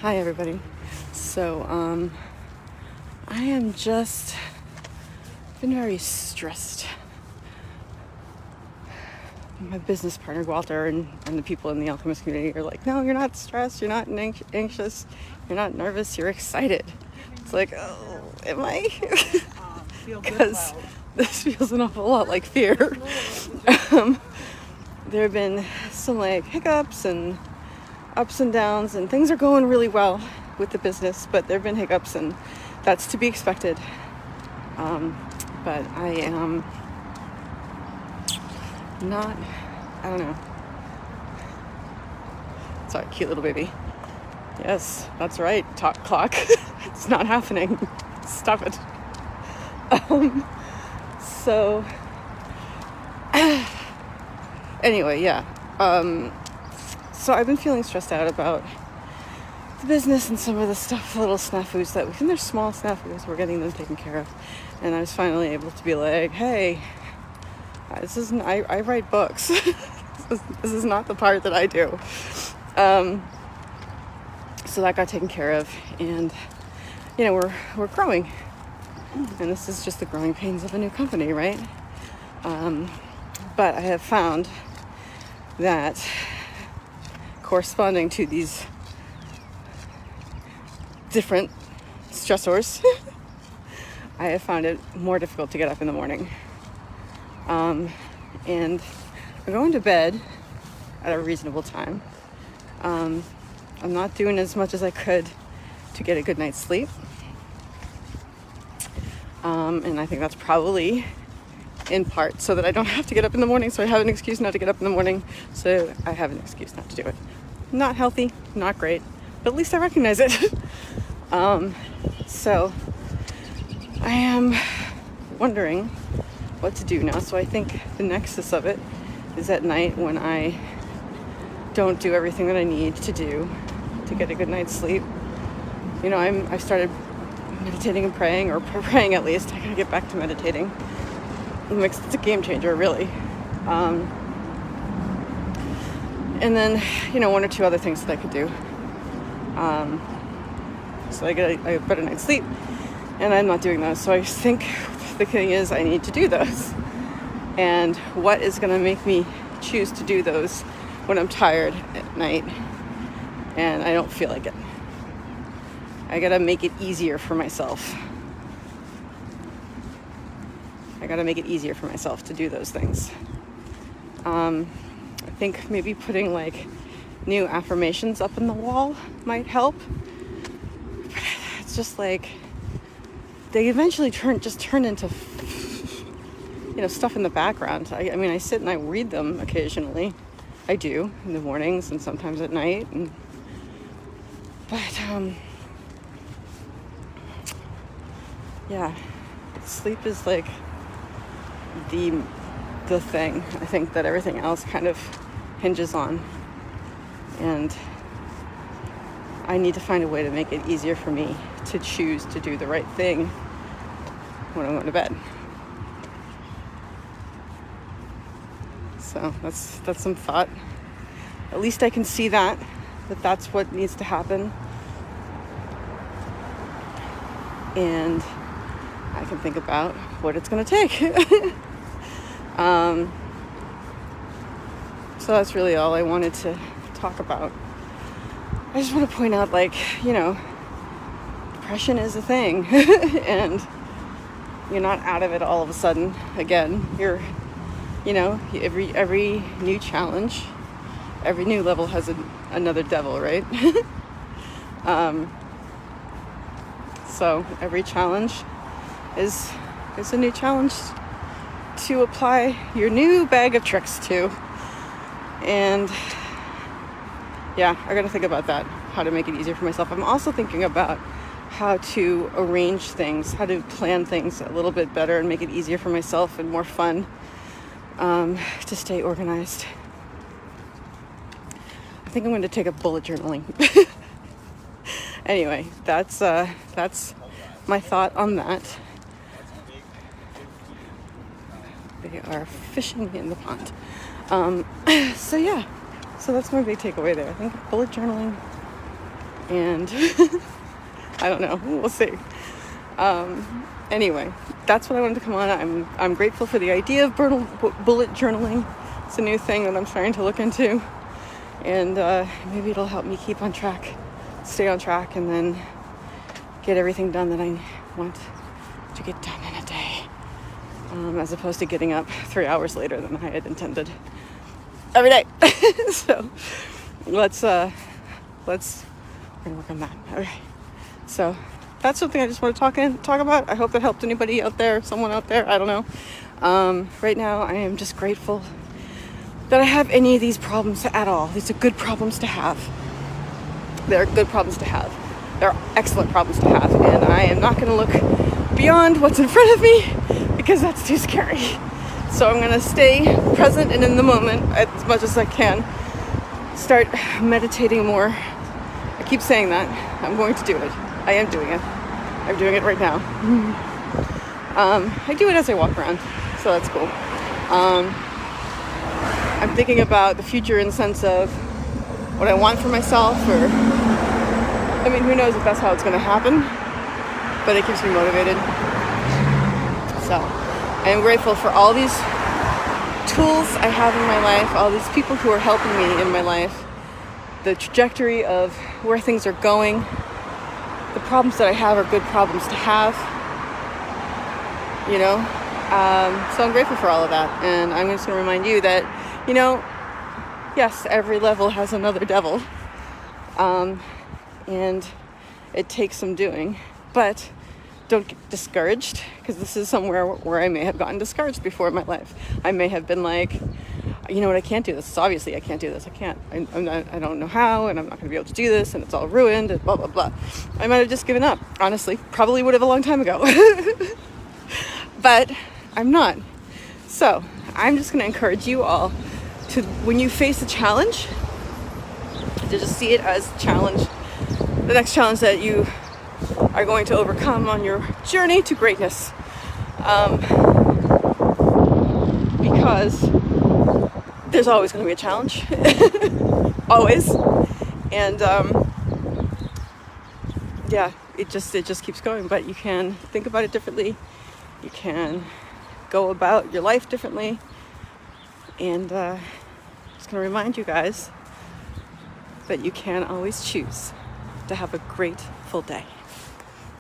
Hi everybody. So I am just been very stressed. My business partner Walter and the people in the alchemist community are like, no, you're not stressed, you're not anxious, you're not nervous, you're excited. It's like, oh, am I? Because this feels an awful lot like fear. There have been some like hiccups and ups and downs, and things are going really well with the business, but there have been hiccups, and that's to be expected. But I am not, I don't know. Sorry, cute little baby. Yes, that's right, talk clock. It's not happening. Stop it. So, anyway, yeah. So I've been feeling stressed out about the business and some of the stuff, little snafus and they're small snafus, we're getting them taken care of. And I was finally able to be like, hey, this isn't, I write books. This is not the part that I do. So that got taken care of, and you know, we're growing, and this is just the growing pains of a new company, right? But I have found that corresponding to these different stressors, I have found it more difficult to get up in the morning. And I'm going to bed at a reasonable time. I'm not doing as much as I could to get a good night's sleep. And I think that's probably in part so that I don't have to get up in the morning, so I have an excuse not to get up in the morning, so I have an excuse not to do it. Not healthy, not great, but at least I recognize it. So I am wondering what to do now. So I think the nexus of it is at night when I don't do everything that I need to do to get a good night's sleep. You know, I started meditating and praying, or praying at least. I gotta get back to meditating. It's a game changer, really. And then, you know, one or two other things that I could do. So I get a better night's sleep, and I'm not doing those. So I think the thing is I need to do those. And what is going to make me choose to do those when I'm tired at night and I don't feel like it? I got to make it easier for myself. I got to make it easier for myself to do those things. I think maybe putting like new affirmations up on the wall might help. It's just like they eventually turn into, you know, stuff in the background. I mean, I sit and I read them occasionally. I do in the mornings and sometimes at night. But yeah, sleep is like the thing I think that everything else kind of hinges on, and I need to find a way to make it easier for me to choose to do the right thing when I'm going to bed. So that's some thought. At least I can see that's what needs to happen, and I can think about what it's going to take. So that's really all I wanted to talk about. I just want to point out, like, you know, depression is a thing, and you're not out of it all of a sudden. Again, you're, you know, every new challenge, every new level has another devil, right? So every challenge is a new challenge to apply your new bag of tricks to. And yeah, I gotta think about that, how to make it easier for myself. I'm also thinking about how to arrange things, how to plan things a little bit better and make it easier for myself and more fun, to stay organized. I think I'm going to take up bullet journaling. Anyway, that's my thought on that. They are fishing in the pond. So yeah, so that's my big takeaway there. I think bullet journaling And I don't know, we'll see. Anyway, that's what I wanted to come on. I'm grateful for the idea of bullet journaling. It's a new thing that I'm starting to look into, and maybe it'll help me keep on track, stay on track, and then get everything done that I want to get done in a day, as opposed to getting up 3 hours later than I had intended every day. So let's we're gonna work on that. Okay, so that's something I just want to talk about. I hope that helped anybody out there, someone out there, I don't know. Right now I am just grateful that I have any of these problems at all. These are good problems to have. They're good problems to have. They're excellent problems to have, and I am not going to look beyond what's in front of me because that's too scary. So I'm going to stay present and in the moment as much as I can. Start meditating more. I keep saying that. I'm going to do it. I am doing it. I'm doing it right now. I do it as I walk around, so that's cool. I'm thinking about the future in the sense of what I want for myself, or I mean, who knows if that's how it's going to happen, but it keeps me motivated. So I am grateful for all these tools I have in my life, all these people who are helping me in my life, the trajectory of where things are going. The problems that I have are good problems to have, you know. So I'm grateful for all of that, and I'm just going to remind you that, you know, yes, every level has another devil, and it takes some doing, but don't get discouraged, because this is somewhere where I may have gotten discouraged before in my life. I may have been like, you know what, I can't do this. So obviously I can't do this. I don't know how, and I'm not going to be able to do this, and it's all ruined, and blah, blah, blah. I might have just given up, honestly. Probably would have a long time ago. But I'm not. So I'm just going to encourage you all to, when you face a challenge, to just see it as a challenge, the next challenge that you are going to overcome on your journey to greatness. Because there's always going to be a challenge. Always. And yeah, it just keeps going. But you can think about it differently. You can go about your life differently. And just going to remind you guys that you can always choose to have a grateful day.